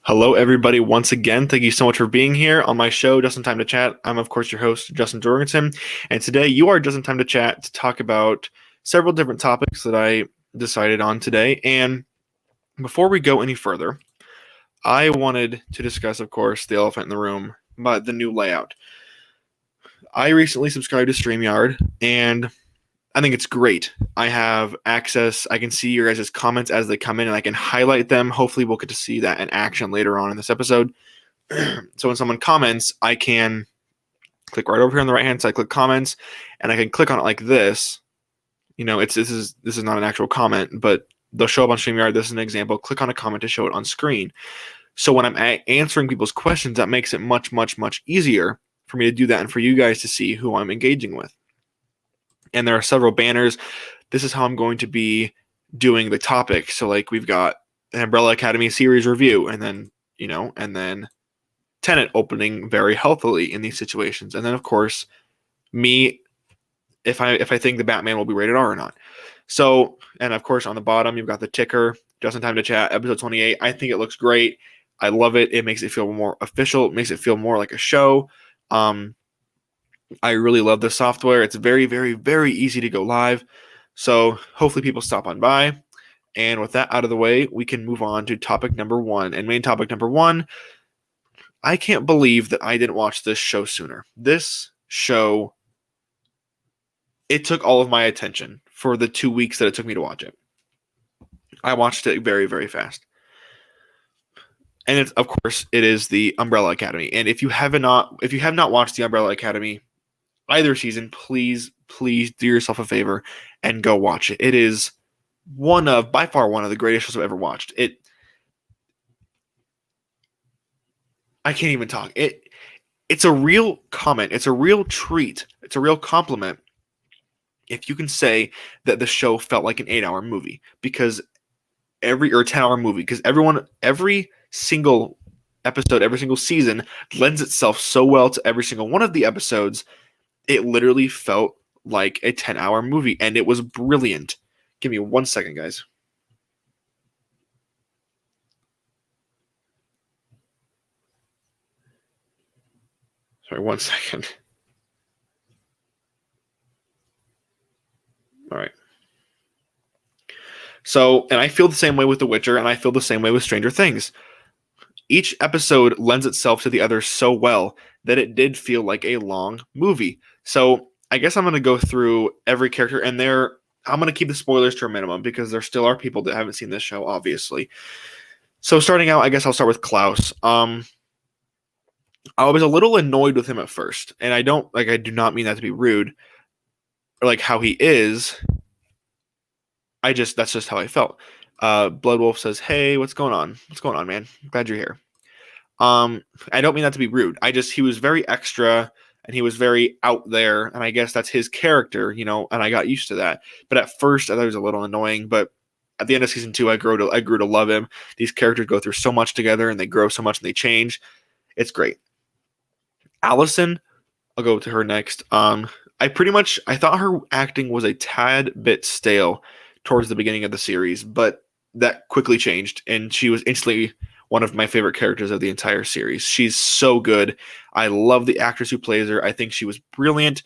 Hello, everybody. Once again, thank you so much for being here on my show, Just in Time to Chat. I'm, of course, your host, Justin Jorgensen, and today you are just in time to chat to talk about several different topics that I decided on today. And before we go any further, I wanted to discuss, of course, the elephant in the room, but the new layout. I recently subscribed to StreamYard, and I think it's great. I have access. I can see your guys' comments as they come in, and I can highlight them. Hopefully, we'll get to see that in action later on in this episode. So when someone comments, I can click right over here on the right hand side, click comments, and I can click on it like this. You know, this is not an actual comment, but they'll show up on StreamYard. This is an example. Click on a comment to show it on screen. So when I'm answering people's questions, that makes it much, much, much easier for me to do that and for you guys to see who I'm engaging with. And there are several banners. This is how I'm going to be doing the topic. So like we've got an Umbrella Academy series review, and then Tenet opening very healthily in these situations, and then of course me if I think the Batman will be rated R or not. So, and of course on the bottom you've got the ticker, just in time to chat, episode 28. I think it looks great. I love it. It makes it feel more official. It makes it feel more like a show. I really love this software. It's very, very, very easy to go live. So hopefully people stop on by. And with that out of the way, we can move on to topic number one. And main topic number one, I can't believe that I didn't watch this show sooner. This show, it took all of my attention for the 2 weeks that it took me to watch it. I watched it very, very fast. And it's, of course, it is the Umbrella Academy. And if you have not watched the Umbrella Academy either season, please do yourself a favor and go watch it. It is by far one of the greatest shows I've ever watched. I can't even talk. It's a real comment. It's a real treat. It's a real compliment if you can say that the show felt like an 8-hour movie, because or 10-hour movie, because every single episode, every single season lends itself so well to every single one of the episodes. It literally felt like a 10-hour movie, and it was brilliant. Give me 1 second, guys. Sorry, 1 second. All right. So, and I feel the same way with The Witcher, and I feel the same way with Stranger Things. Each episode lends itself to the other so well that it did feel like a long movie. So, I guess I'm going to go through every character, and I'm going to keep the spoilers to a minimum because there still are people that haven't seen this show, obviously. So, starting out, I guess I'll start with Klaus. I was a little annoyed with him at first, and I do not mean that to be rude, or like how he is. That's just how I felt. Bloodwolf says, "Hey, what's going on? What's going on, man? Glad you're here." I don't mean that to be rude. He was very extra and he was very out there, and I guess that's his character, and I got used to that. But at first, I thought it was a little annoying. But at the end of season 2, I grew to love him. These characters go through so much together, and they grow so much, and they change. It's great. Allison, I'll go to her next. I thought her acting was a tad bit stale towards the beginning of the series, but that quickly changed, and she was instantly one of my favorite characters of the entire series. She's so good. I love the actress who plays her. I think she was brilliant.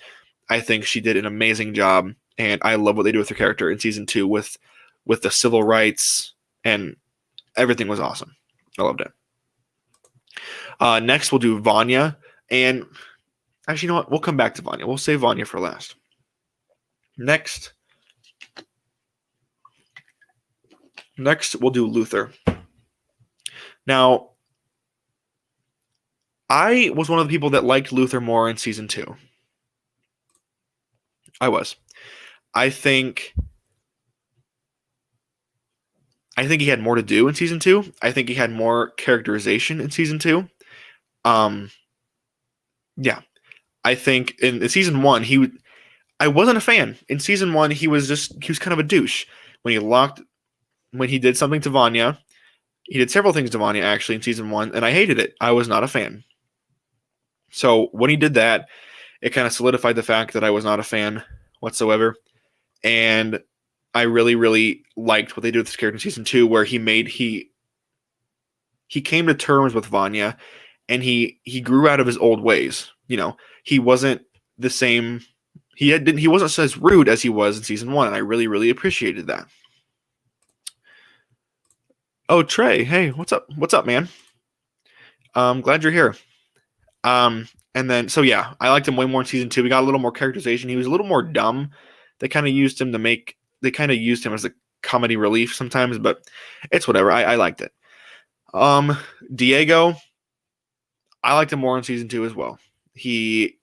I think she did an amazing job, and I love what they do with her character in season 2 with the civil rights, and everything was awesome. I loved it. Next, we'll do Vanya, and actually, you know what? We'll come back to Vanya. We'll save Vanya for last. Next, we'll do Luther. Now, I was one of the people that liked Luther more in season 2. I was. I think he had more to do in season 2. I think he had more characterization in season 2. Yeah. I think in season 1, I wasn't a fan. In season 1, he was kind of a douche. When he did something to Vanya, he did several things to Vanya actually in season 1, and I hated it. I was not a fan. So when he did that, it kind of solidified the fact that I was not a fan whatsoever. And I really, really liked what they did with this character in season 2, where he he came to terms with Vanya, and he grew out of his old ways. He wasn't the same. He wasn't as rude as he was in season 1, and I really, really appreciated that. Oh, Trey, hey, what's up? What's up, man? Glad you're here. And then so yeah, I liked him way more in season 2. We got a little more characterization. He was a little more dumb. They kind of used him as a comedy relief sometimes, but it's whatever. I liked it. Diego, I liked him more in season 2 as well. He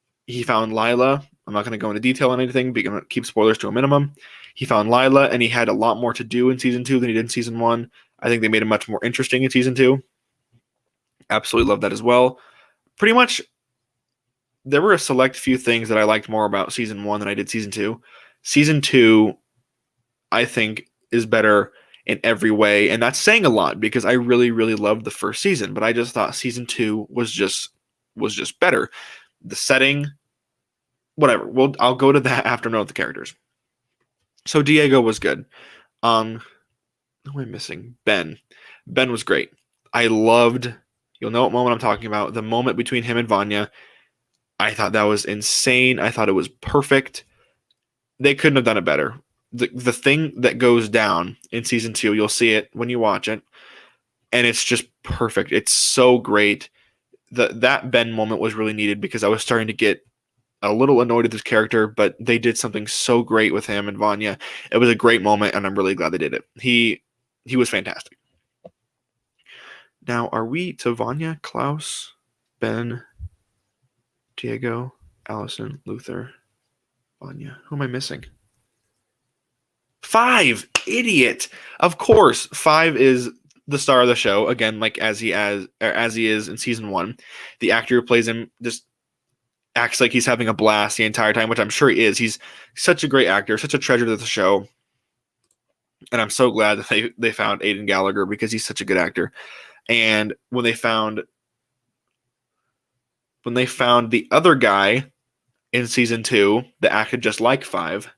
found Lila. I'm not going to go into detail on anything, but I'm going to keep spoilers to a minimum. He found Lila, and he had a lot more to do in season 2 than he did in season 1. I think they made him much more interesting in season 2. Absolutely love that as well. Pretty much, there were a select few things that I liked more about season 1 than I did season 2. Season 2, I think, is better in every way, and that's saying a lot because I really, really loved the first season, but I just thought season 2 was just better. The setting, whatever. I'll go to that after knowing the characters. So Diego was good. Who am I missing? Ben. Ben was great. I loved. You'll know what moment I'm talking about. The moment between him and Vanya. I thought that was insane. I thought it was perfect. They couldn't have done it better. The thing that goes down in season 2, you'll see it when you watch it, and it's just perfect. It's so great. That Ben moment was really needed because I was starting to get a little annoyed with his character, but they did something so great with him and Vanya. It was a great moment, and I'm really glad they did it. He was fantastic. Now, are we to Vanya, Klaus, Ben, Diego, Allison, Luther, Vanya? Who am I missing? 5, idiot. Of course, 5 is the star of the show again, like as he is in season 1. The actor who plays him just acts like he's having a blast the entire time, which I'm sure he is. He's such a great actor, such a treasure to the show, and I'm so glad that they found Aidan Gallagher because he's such a good actor. And when they found the other guy in season 2 that acted just like 5,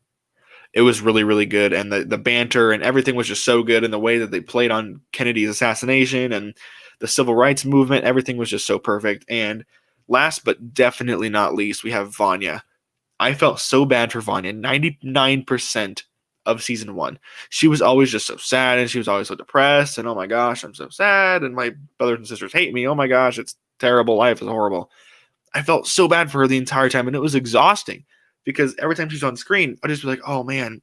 it was really, really good. And the banter and everything was just so good. And the way that they played on Kennedy's assassination and the civil rights movement, everything was just so perfect. And last but definitely not least, we have Vanya. I felt so bad for Vanya. 99% of season 1. She was always just so sad, and she was always so depressed, and oh my gosh, I'm so sad, and my brothers and sisters hate me. Oh my gosh, it's terrible. Life is horrible. I felt so bad for her the entire time, and it was exhausting because every time she's on screen, I'd just be like, oh man,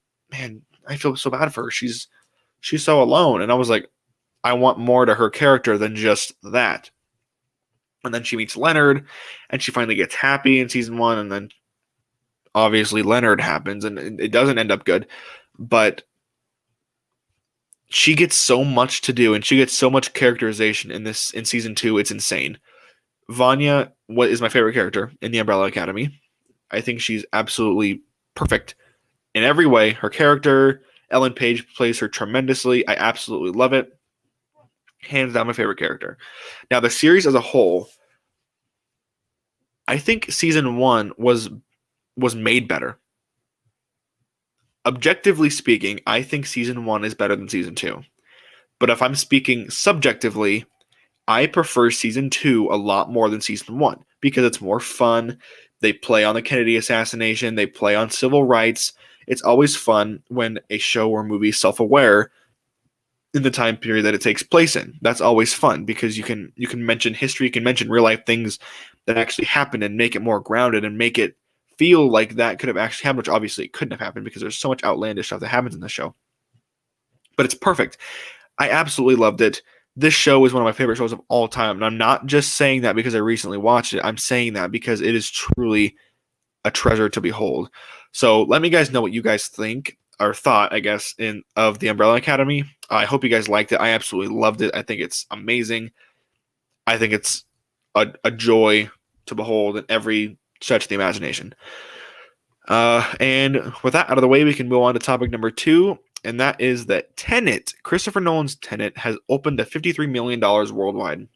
I feel so bad for her. She's so alone. And I was like, I want more to her character than just that. And then she meets Leonard, and she finally gets happy in season 1, and then obviously Leonard happens, and it doesn't end up good. But she gets so much to do, and she gets so much characterization in season 2. It's insane. Vanya, what is my favorite character in the Umbrella Academy? I think she's absolutely perfect in every way. Her character, Ellen Page plays her tremendously. I absolutely love it. Hands down, my favorite character. Now, the series as a whole, I think season 1 was made better. Objectively speaking, I think season 1 is better than season 2. But if I'm speaking subjectively, I prefer season 2 a lot more than season 1 because it's more fun. They play on the Kennedy assassination. They play on civil rights. It's always fun when a show or movie is self-aware in the time period that it takes place in. That's always fun because you can mention history, you can mention real life things that actually happened and make it more grounded and make it feel like that could have actually happened, which obviously it couldn't have happened because there's so much outlandish stuff that happens in the show. But it's perfect. I absolutely loved it. This show is one of my favorite shows of all time. And I'm not just saying that because I recently watched it. I'm saying that because it is truly a treasure to behold. So let me guys know what you guys think or thought, I guess, of the Umbrella Academy. I hope you guys liked it. I absolutely loved it. I think it's amazing. I think it's a joy to behold in every stretch of the imagination. And with that out of the way, we can move on to topic number 2, and that is that Tenet, Christopher Nolan's Tenet, has opened to $53 million worldwide.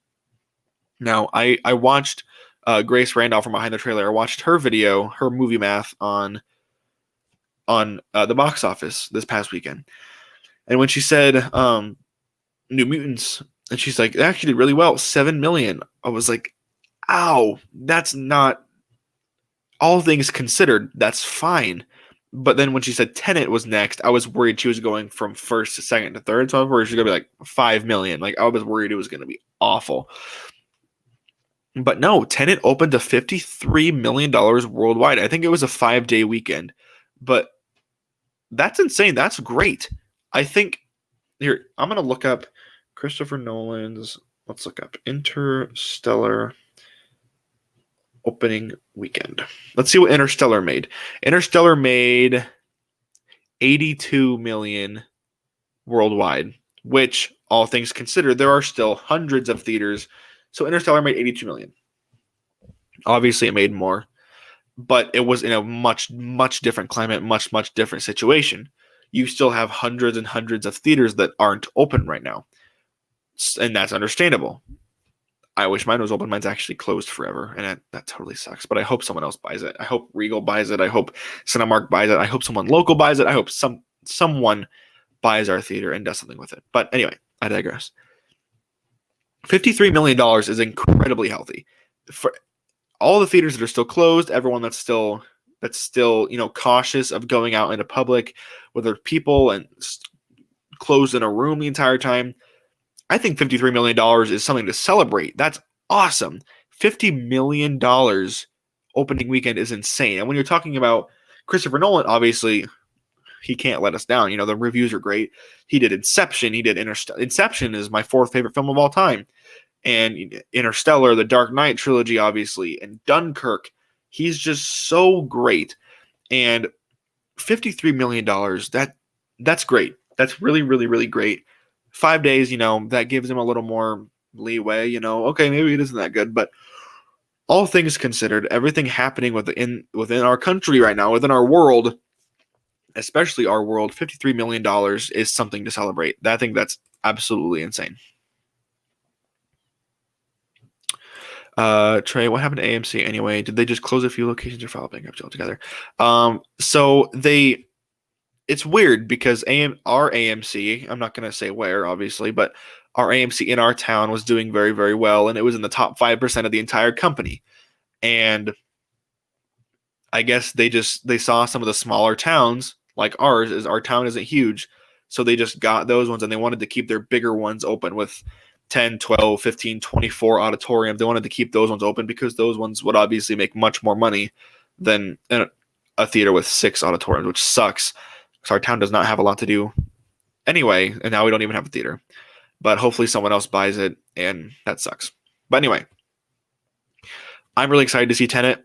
Now, I watched Grace Randolph from Behind the Trailer. I watched her video, her movie math on the box office this past weekend. And when she said New Mutants And she's like, it actually did really well, 7 million. I was like, ow, that's not, all things considered, that's fine. But then when she said Tenet was next, I was worried she was going from first to second to third. So I was worried she was going to be like 5 million. Like, I was worried it was going to be awful. But no, Tenet opened to $53 million worldwide. I think it was a 5-day weekend. But that's insane. That's great. I think, here, I'm going to look up Christopher Nolan's, let's look up Interstellar opening weekend. Let's see what Interstellar made. Interstellar made 82 million worldwide, which, all things considered, there are still hundreds of theaters. So Interstellar made 82 million. Obviously, it made more, but it was in a much, much different climate, much, much different situation. You still have hundreds and hundreds of theaters that aren't open right now, and that's understandable. I wish mine was open. Mine's actually closed forever, and that totally sucks. But I hope someone else buys it. I hope Regal buys it. I hope Cinemark buys it. I hope someone local buys it. I hope someone buys our theater and does something with it. But anyway, I digress. $53 million is incredibly healthy. For all the theaters that are still closed, everyone that's still cautious of going out into public with other people and closed in a room the entire time, I think $53 million is something to celebrate. That's awesome. $50 million opening weekend is insane. And when you're talking about Christopher Nolan, obviously, he can't let us down. The reviews are great. He did Inception. He did Interstellar. Inception is my 4th favorite film of all time. And Interstellar, the Dark Knight trilogy, obviously, and Dunkirk. He's just so great. And $53 million, that's great. That's really, really, really great. 5 days, that gives him a little more leeway, okay, maybe it isn't that good, but all things considered, everything happening within our country right now, within our world, especially our world, $53 million is something to celebrate. I think that's absolutely insane. Trey, what happened to AMC anyway? Did they just close a few locations or file bankruptcy altogether? So it's weird because our AMC, I'm not going to say where, obviously, but our AMC in our town was doing very, very well, and it was in the top 5% of the entire company. And I guess they saw some of the smaller towns, like ours, as our town isn't huge, so they just got those ones, and they wanted to keep their bigger ones open with 10, 12, 15, 24 auditoriums. They wanted to keep those ones open because those ones would obviously make much more money than a theater with 6 auditoriums, which sucks. So our town does not have a lot to do anyway, and now we don't even have a theater. But hopefully someone else buys it, and that sucks. But anyway, I'm really excited to see Tenet.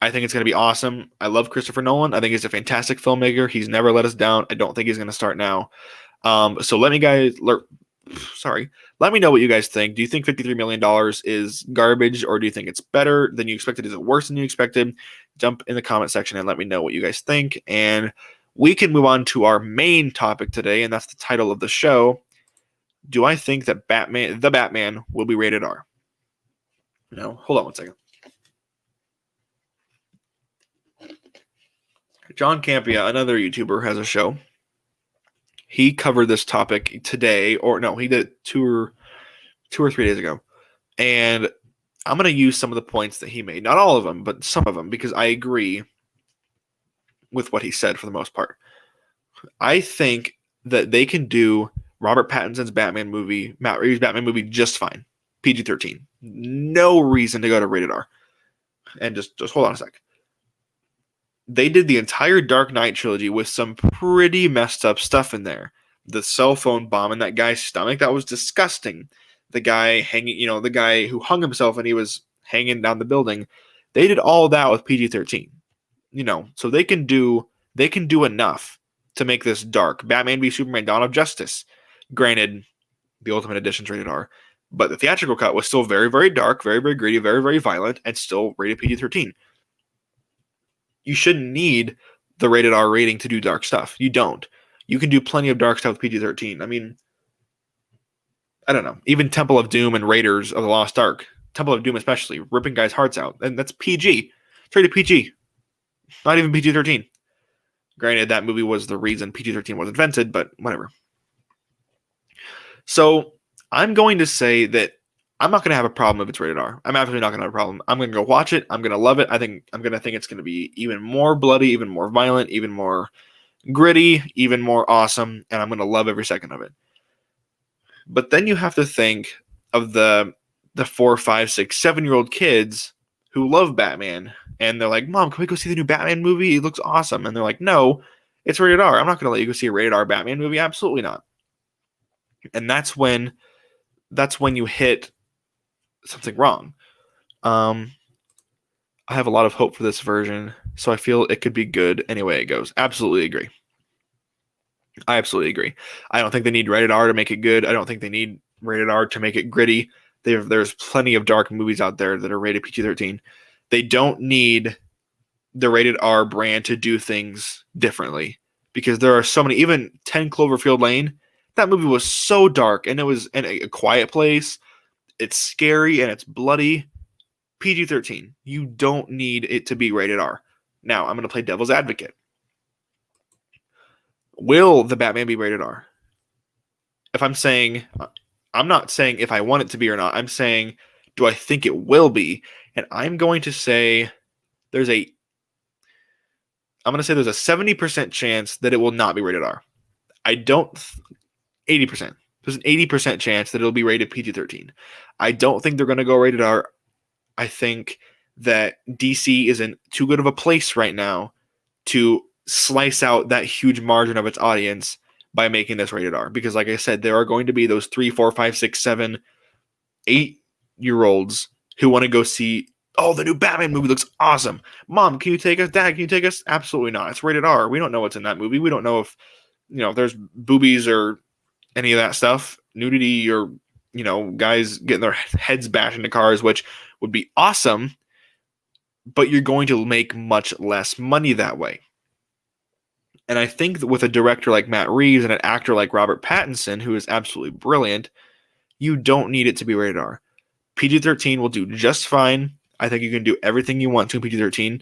I think it's going to be awesome. I love Christopher Nolan. I think he's a fantastic filmmaker. He's never let us down. I don't think he's going to start now. So let me know what you guys think. Do you think $53 million is garbage, or do you think it's better than you expected? Is it worse than you expected? Jump in the comment section and let me know what you guys think. And we can move on to our main topic today, and that's the title of the show. Do I think that the Batman will be rated R? No, hold on one second. John Campia, another YouTuber, has a show. He covered this topic today, or no, he did it 2 or 3 days ago. And I'm going to use some of the points that he made. Not all of them, but some of them, because I agree with what he said for the most part. I think that they can do Robert Pattinson's Matt Reeves' Batman movie just fine. PG-13. No reason to go to rated R. And just hold on a sec. They did the entire Dark Knight trilogy with some pretty messed up stuff in there. The cell phone bomb in that guy's stomach, that was disgusting. The guy the guy who hung himself and he was hanging down the building. They did all that with PG-13. So they can do enough to make this dark. Batman v Superman: Dawn of Justice. Granted, the Ultimate Edition's rated R, but the theatrical cut was still very, very dark, very, very gritty, very, very violent, and still rated PG-13. You shouldn't need the rated R rating to do dark stuff. You don't. You can do plenty of dark stuff with PG-13. I mean, I don't know. Even Temple of Doom and Raiders of the Lost Ark, Temple of Doom especially, ripping guys' hearts out. And that's PG. It's rated PG. Not even PG-13. Granted, that movie was the reason PG-13 was invented, but whatever. So I'm going to say that I'm not going to have a problem if it's rated R. I'm absolutely not going to have a problem. I'm going to go watch it. I'm going to love it. I'm going to think it's going to be even more bloody, even more violent, even more gritty, even more awesome, and I'm going to love every second of it. But then you have to think of the 4, 5, 6, 7-year-old kids who love Batman, and they're like, "Mom, can we go see the new Batman movie? It looks awesome." And they're like, "No, it's rated R. I'm not going to let you go see a rated R Batman movie. Absolutely not." And that's when you hit something wrong. I have a lot of hope for this version, so I feel it could be good any way it goes. Absolutely agree. I absolutely agree. I don't think they need rated R to make it good. I don't think they need rated R to make it gritty. There's plenty of dark movies out there that are rated PG-13. They don't need the rated R brand to do things differently because there are so many. Even 10 Cloverfield Lane, that movie was so dark, and it was in a quiet place. It's scary and it's bloody. PG-13. You don't need it to be rated R. Now, I'm going to play devil's advocate. Will the Batman be rated R? I'm not saying if I want it to be or not. I'm saying, do I think it will be? And I'm going to say there's a 70% chance that it will not be rated R. 80%. There's an 80% chance that it'll be rated PG-13. I don't think they're going to go rated R. I think that DC is in too good of a place right now to slice out that huge margin of its audience by making this rated R. Because like I said, there are going to be those 3, 4, 5, 6, 7, 8-year-olds who want to go see, oh, the new Batman movie looks awesome. Mom, can you take us? Dad, can you take us? Absolutely not. It's rated R. We don't know what's in that movie. We don't know if, there's boobies or any of that stuff, nudity or, guys getting their heads bashed into cars, which would be awesome, but you're going to make much less money that way. And I think that with a director like Matt Reeves and an actor like Robert Pattinson, who is absolutely brilliant, you don't need it to be rated R. PG-13 will do just fine. I think you can do everything you want to in PG-13.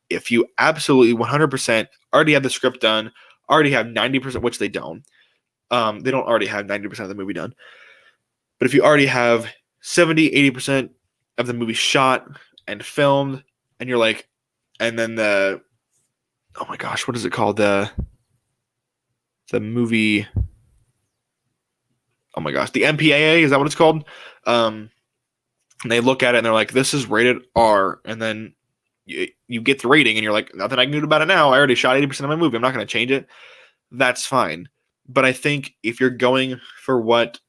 If you absolutely 100% already have the script done, already have 90%, which they don't. They don't already have 90% of the movie done. But if you already have 70, 80% of the movie shot and filmed, and you're like, and then oh my gosh, what is it called? The movie, oh my gosh, the MPAA, is that what it's called? And they look at it and they're like, this is rated R. And then you get the rating and you're like, nothing I can do about it now. I already shot 80% of my movie. I'm not going to change it. That's fine. But I think if you're going for what,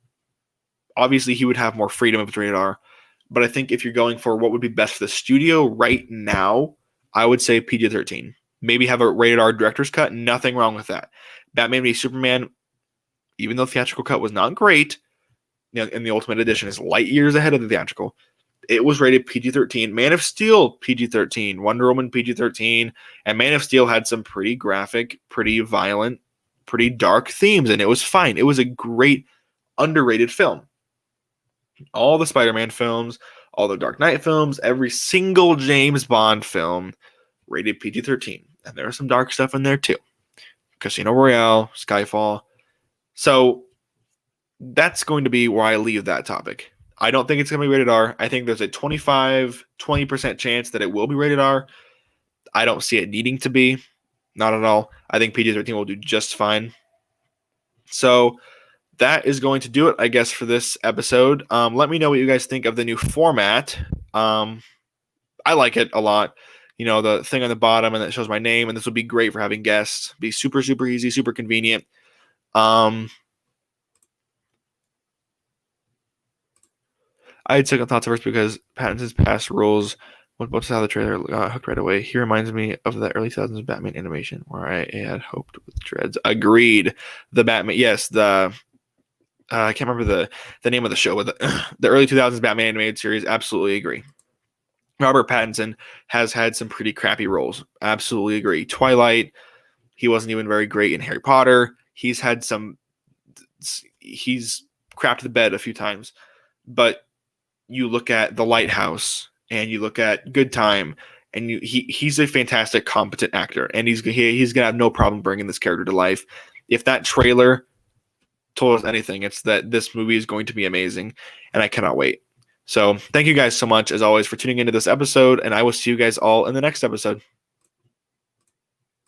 obviously he would have more freedom if it's rated R. But I think if you're going for what would be best for the studio right now, I would say PG-13. Maybe have a rated R director's cut. Nothing wrong with that. Batman v Superman, even though the theatrical cut was not great, in the Ultimate Edition is light years ahead of the theatrical. It was rated PG-13. Man of Steel, PG-13. Wonder Woman, PG-13. And Man of Steel had some pretty graphic, pretty violent, pretty dark themes, and it was fine. It was a great, underrated film. All the Spider-Man films, all the Dark Knight films, every single James Bond film rated PG-13. And there was some dark stuff in there too. Casino Royale, Skyfall. So that's going to be where I leave that topic. I don't think it's going to be rated R. I think there's a 20% chance that it will be rated R. I don't see it needing to be. Not at all. I think PG-13 will do just fine. So that is going to do it, I guess, for this episode. Let me know what you guys think of the new format. I like it a lot. The thing on the bottom and that shows my name, and this would be great for having guests. Be super, super easy, super convenient. I had second thoughts at first because Pattinson's past roles, once how the trailer hooked right away. He reminds me of the early 2000s Batman animation where I had hoped with dreads. Agreed. The Batman, yes, I can't remember the name of the show, but the early 2000s Batman animated series. Absolutely agree. Robert Pattinson has had some pretty crappy roles. Absolutely agree. Twilight, he wasn't even very great in Harry Potter. He's crapped the bed a few times. But you look at The Lighthouse and you look at Good Time, and he's a fantastic, competent actor, and he's gonna have no problem bringing this character to life. If that trailer told us anything, it's that this movie is going to be amazing, and I cannot wait. So thank you guys so much, as always, for tuning into this episode, and I will see you guys all in the next episode.